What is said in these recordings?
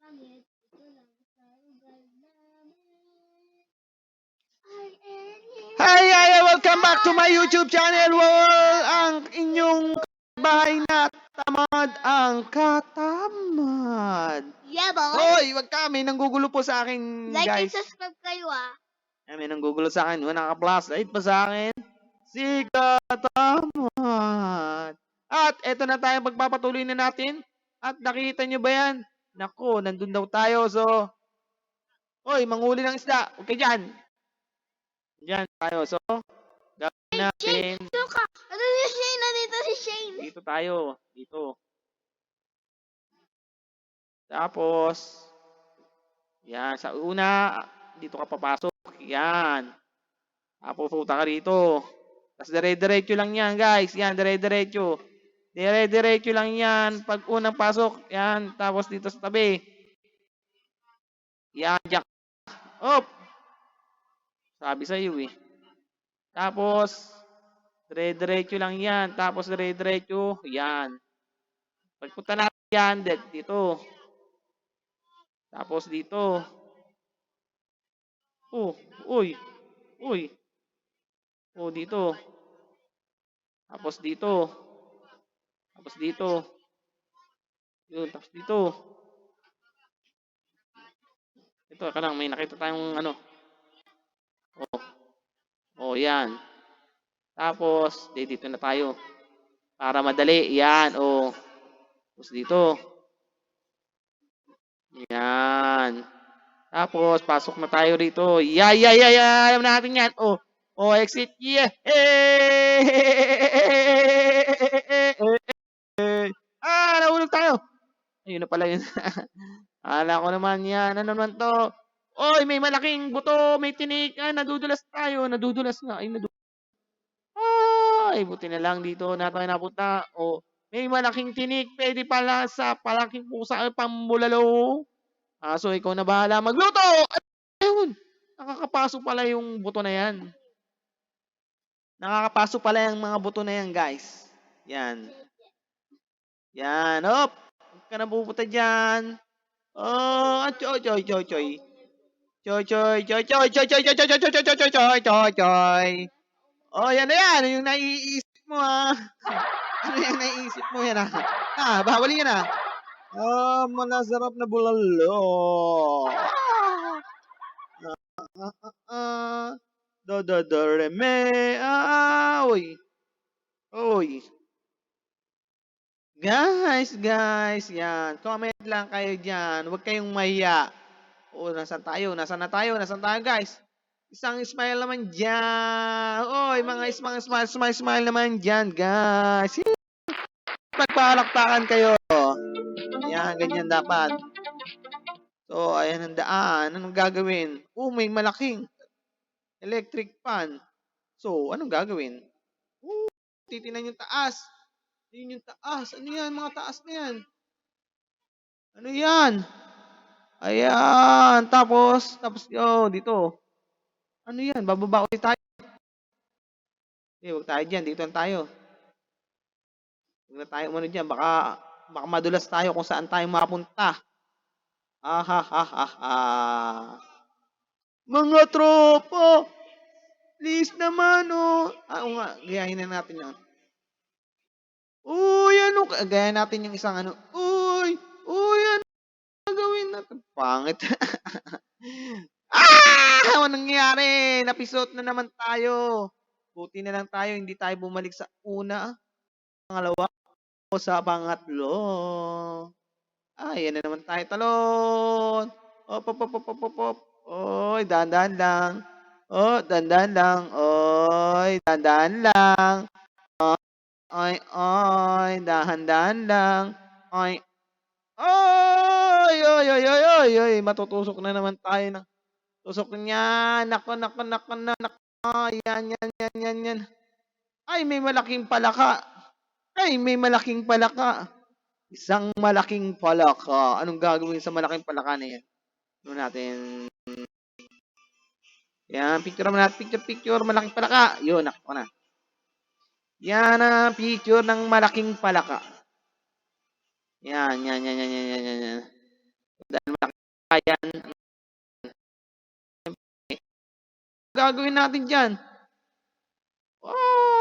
Hi, welcome back to my YouTube channel. Ang inyong bahay na tamad ang katamad. Yeah, boy. Hoy, wag ka. May nanggugulo po sa akin, Like and guys. subscribe kayo, ah. May nanggugulo sa akin. Naka-plus light pa sa akin. Si katamad. At eto na tayo. Pagpapatuloy na natin. At nakita nyo ba yan? Naku, nandun daw tayo. So, hoy, manghuli ng isda. Huwag kayo dyan. Dyan tayo. So, gawin natin. Suka! Ano si Shane? Nandito si Shane. Dito tayo. Dito. Tapos, yan. Sa una, dito ka papasok. Yan. Tapos, puta ka rito. Tapos, dire-diretso lang yan, guys. Yan, dire-diretso. Dire-diretso lang yan. Pag unang pasok, yan. Tapos, dito sa tabi. Yan, jack. Op! Sabi sa iyo eh. Tapos, dire-diretso lang yan. Tapos, dire-diretso. Yan. Pagpunta natin yan, dito. Tapos, dito. Oh, uy. Uy. Oh, dito. Tapos, dito. Tapos, dito. Yun, tapos dito. Ito, ka lang. May nakita tayong ano. Oh. Oh, yan. Tapos, dito na tayo. Para madali. Yan, oh. Tapos, dito. Yan. Tapos, pasok na tayo rito. Alam natin yan. Oh, oh, exit. Yeah. Nahulog tayo. Ayun na pala yun. Akala ko naman yan. Ano naman to? Oy, may malaking buto. May tinik. Nadudulas tayo. Nadudulas nga. Ay, buti na lang dito na tayo napunta. Oh, may malaking tinik. Pwede pala sa palaking pusa ay pambulalo. So ikaw na bahala magluto. Ayun. Nakakapasok pala yung buto na yan. Nakakapasok pala yung mga buto na yan, guys. Yan. Yan. Hop. Huwag ka na pupunta dyan. Oh, choy. Oh, yan na yan. Yung naiisip mo, ha. Ano yung naiisip mo yan, ha? Bawal yan, ha. Masarap na bulalo. Re, me. Oy. Guys, yan. Comment lang kayo dyan. Huwag kayong mahiya. Oh, nasaan na tayo, guys? Isang smile naman dyan. Oy, mga smile naman dyan, guys. Pagpalakpakan kayo. Yan, ganyan dapat. So, ayan ang daan. Anong gagawin? Oh, may malaking electric fan. So, anong gagawin? Oh, titinan yung taas. Yun yung taas. Ano yan? Mga taas na yan. Ano yan? Ayan. Tapos, dito. Ano yan? Bababa ulit tayo. Huwag tayo dyan. Dito lang tayo. Huwag na tayo umano dyan. Baka madulas tayo kung saan tayo mapunta. Mga tropa! Please naman, oh. Oo nga. Gayahin na natin yan. Uy, ano? Gaya natin yung isang ano. Uy, ano gagawin natin? Pangit. Ano nangyari? Napisot na naman tayo. Buti na lang tayo, hindi tayo bumalik sa una, pangalawa, o sa pangatlo. Yan na naman tayo, talon. Op. Oy, dandan lang. Oh, dandan lang. Oy, dandan lang. Oy, dahan-dahan lang. Oy. Oy, matutusok na naman tayo ng tusok niya. Nako. Yan. Ay, may malaking palaka. Isang malaking palaka. Anong gagawin sa malaking palaka na yan? Ano natin? Yan, picture naman natin. Picture, malaking palaka. Yun, nako na. Yan ang picture ng malaking palaka. Yan. Dahil Ayan. Gagawin natin dyan?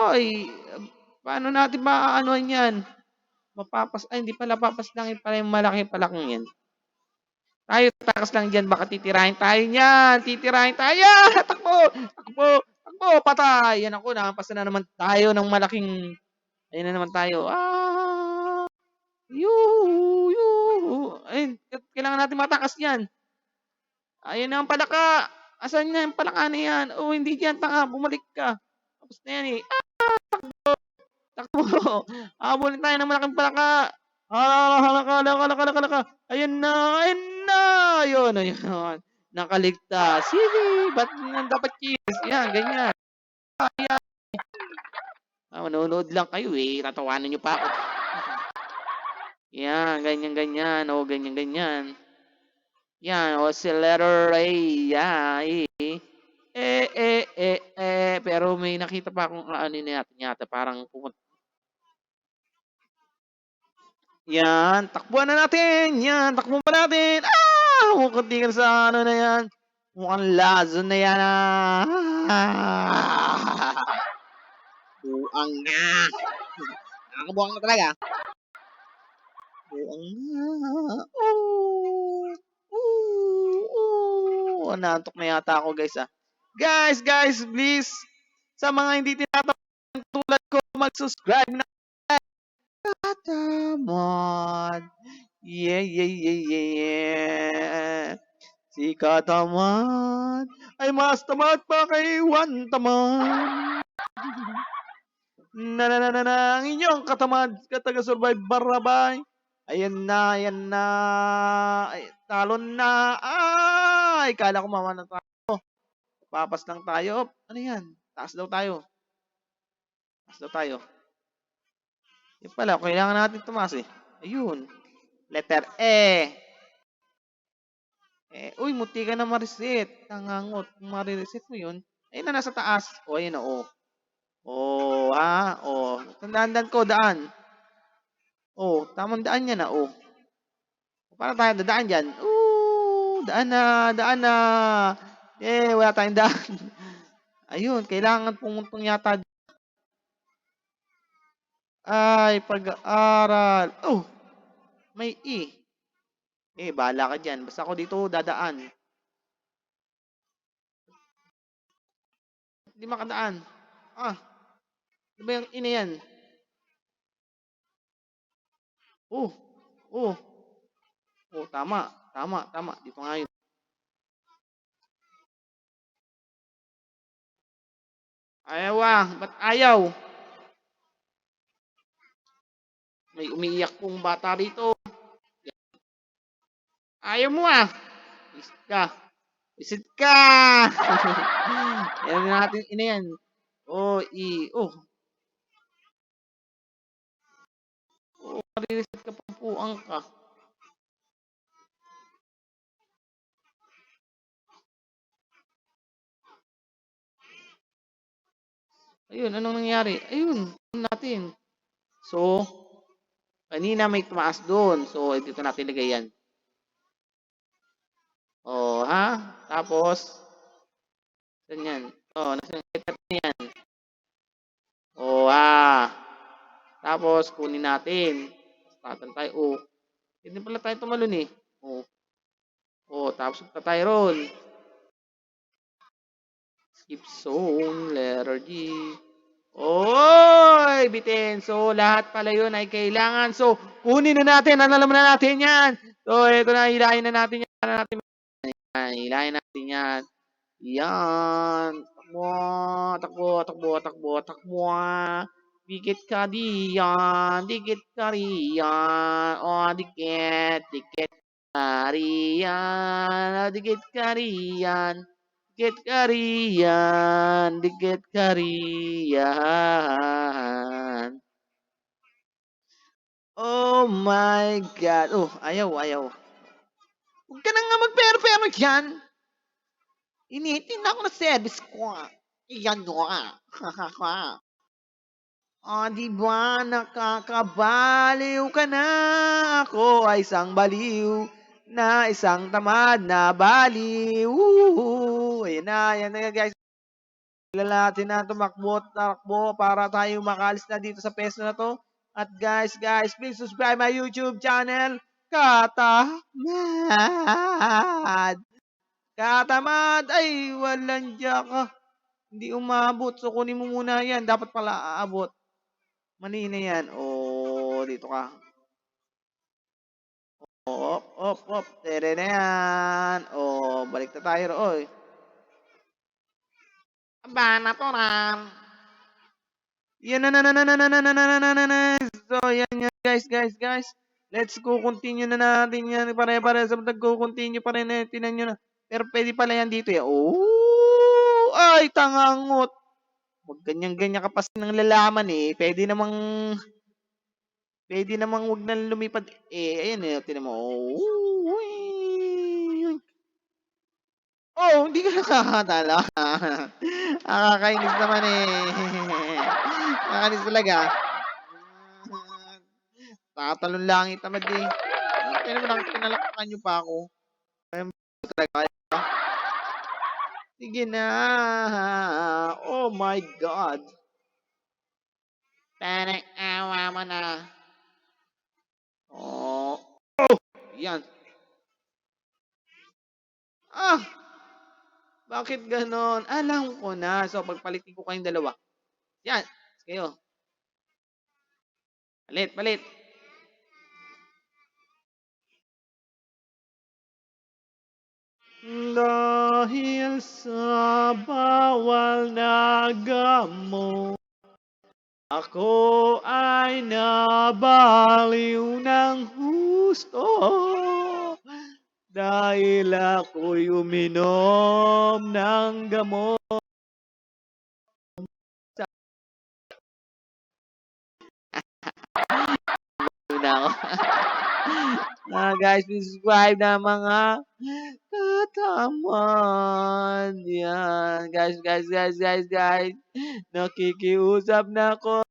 Ay, paano natin maaanohan yan? Ay, hindi pala papaslangin pala yung malaki-palaking yan. Tayo, takas lang dyan, baka titirahin tayo niyan. Titirahin tayo. Takbo! Takbo! Takbo! Patay! Yan ako, nakapasa na naman tayo ng malaking... Ayun na naman tayo. Yuhu! Ayun, kailangan natin matakas yan. Ayun na ang palaka. Asan na yung palaka na yan? Oh, hindi dyan, tanga. Bumalik ka. Tapos na yan eh. Takbo! Habulin tayo ng malaking palaka. Halaka. Ayun na, ayun na. Ayun. Nakaligtas. Sige, ba't yan dapat cheers? Yan, ganyan. Ayan. Manonood lang kayo eh. Tatawanan nyo pa ako. Yan, ganyan. O, ganyan. Yan, o, si letter A. Yan, pero may nakita pa akong ano natin yata. Parang pumunta. Yan, takbuhan na natin. Yan, takbuhan pa natin. Mukhang tingin sa ano na yan. Mukhang lazo na yan. Buang na. Nakakabuang na talaga. Buang na. Nantok na yata ako guys Guys, please. Sa mga hindi tinatanong tulad ko, mag-subscribe na. Katamad. Yeah. Si Katamad ay mas tamad pa kay Juan Tamad. Ang inyong katamad kataga-survive barabay. Ayan na. Ay, talon na. Ay, kala ko mamana tayo. Papas lang tayo. Ano yan? Taas daw tayo. Yung pala, kailangan natin tumaas eh. Ayun. Letter E. Uy, munti ka na ma-reset. Tangangot. Kung ma-reset mo yun, ayun na nasa taas. Ayun na, Tandaan ko, daan. Tamang daan yan na, Paano tayo dadaan dyan? Daan na. Wala tayong daan. Ayun, kailangan pumuntong yata. Ay, pag-aaral. May E. Bahala ka dyan. Basta ako dito dadaan. Hindi makadaan. Di ba yung ina yan? Tama. Dito nga yun. Ayaw ba't ayaw? May umiiyak pong bata rito. Ayaw mo Visit ka. Yan natin ina yan. Marireset ka pa puang ka. Ayun, anong nangyari? Ayun, natin. So, kanina may tumaas doon. So, dito natin ilagay yan. Tapos, saan yan? Nasa letter yan. Tapos, kunin natin. Startan tayo. Hindi pala tayo tumalon eh. Tapos tayo ron. Skip zone, letter G. Bitin. So, lahat pala yun ay kailangan. So, kunin na natin. Alam na natin yan. So, ito na. Hilahin na natin yan. Hilahin natin yan. Yan. Takbo. Dikit ka diyan. Dikit ka riyan. Dikit ka riyan. Dikit ka riyan. Dikit ka riyan. Oh my God. Ayaw. Huwag ka na nga magpero-pero dyan. Initin na ako na service ko. Iyan ko diba nakakabaliw ka na? Ako ay isang baliw. na isang tamad na bali. Woo! Ayan na guys. Kailan natin na takbo para tayo makalis na dito sa peso na to. At guys, please subscribe my YouTube channel, Katamad. Katamad, ay walang ka. Hindi umabot. So kunin mo muna yan. Dapat pala aabot. Mali na yan. Oh, dito ka. Op. Tere na yan. Oh, balik na tayo. Oy. Aba, natural. Yan na. So, yan guys. Let's go, continue na natin yan. Pare-pare sa nagko-continue pa rin. Tinan nyo na. Pero pwede pala yan dito. Oh! Ay, tangangot. Huwag ganyan-ganyan ka pa ng lalaman eh. Pwede namang wag na lumipad. Ayun eh. Tinan mo. Oh, hindi ka nakakatala. Nakakainis naman eh. Nakakainis talaga. Tatalon langit tamad eh. Kaya naman pinalakpakan nyo pa ako. Talaga. Sige na. Oh my God. Parang awa mo na. Oh. Yan. Bakit ganon? Alam ko na. So, pagpalitin ko kayong dalawa. Yan. Kayo. Palit. Dahil sa bawal na gamot, ako ay nabaliw ng husto. Dahil ako'y uminom ng gamot. Guys, please subscribe na mga katamad. Yan. Guys. Nakikiusap na ako.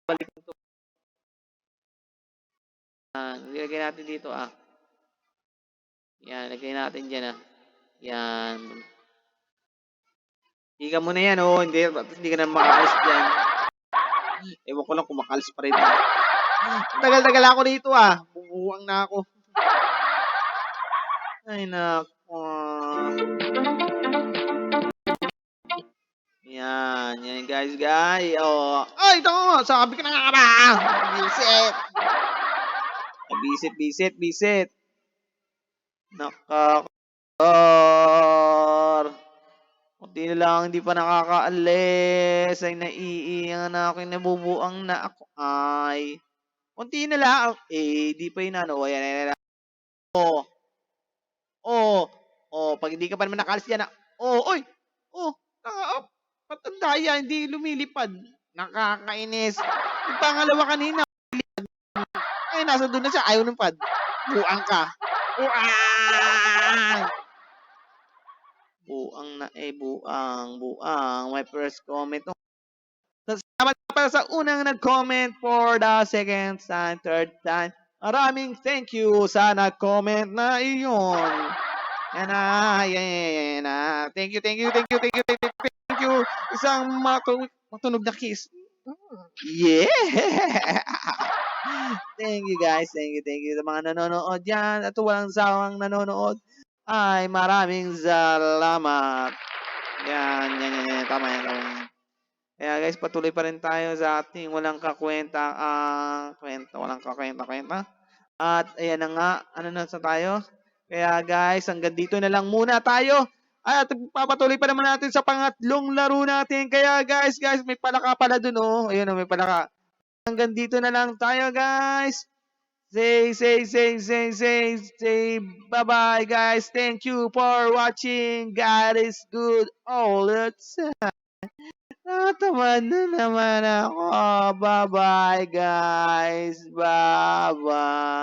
Balik ito. Lagay natin dito Yan, lagay natin dyan Yan. Hindi ka muna yan Hindi ka na makakalis dyan. Ewan ko lang kung makalis pa rin. Tagal ako dito Bubuwang na ako. Ay nako. Yan guys. Oh. Ay, ito ko. Sabi ko na nga ba. Bisit. Kunti na lang, hindi pa nakakaalis. Ay, naiiyan na ako, nabubuang na ako. Ay, kunti na lang. Di pa yun Ayan. Pag hindi ka pa naman nakaalis dyan patanda yan, hindi lumilipad. Nakakainis. Yung pangalawa kanina, nasa doon na siya, ayaw ng pad. Buang ka. Buang na buang. My first comment. Salamat para sa unang nag-comment for the second time, third time. Maraming thank you sa nag-comment na iyon. Yan na. Thank you. Isang matunog na kiss. Yeah! Thank you guys. Thank you sa mga nanonood dyan. At walang sawang nanonood. Ay, maraming salamat. Yan. Tama yan. Kaya guys, patuloy pa rin tayo sa ating walang kakwenta. Walang kakwenta. At ayan na nga. Ano na sa tayo? Kaya guys, hanggang dito na lang muna tayo. At papatuloy pa naman natin sa pangatlong laro natin. Kaya guys, may palaka pala dun Ayun may palaka. Hanggang dito na lang tayo guys. Say bye-bye guys. Thank you for watching. God is good all the time. Natamad na naman ako. Bye-bye guys. Bye-bye.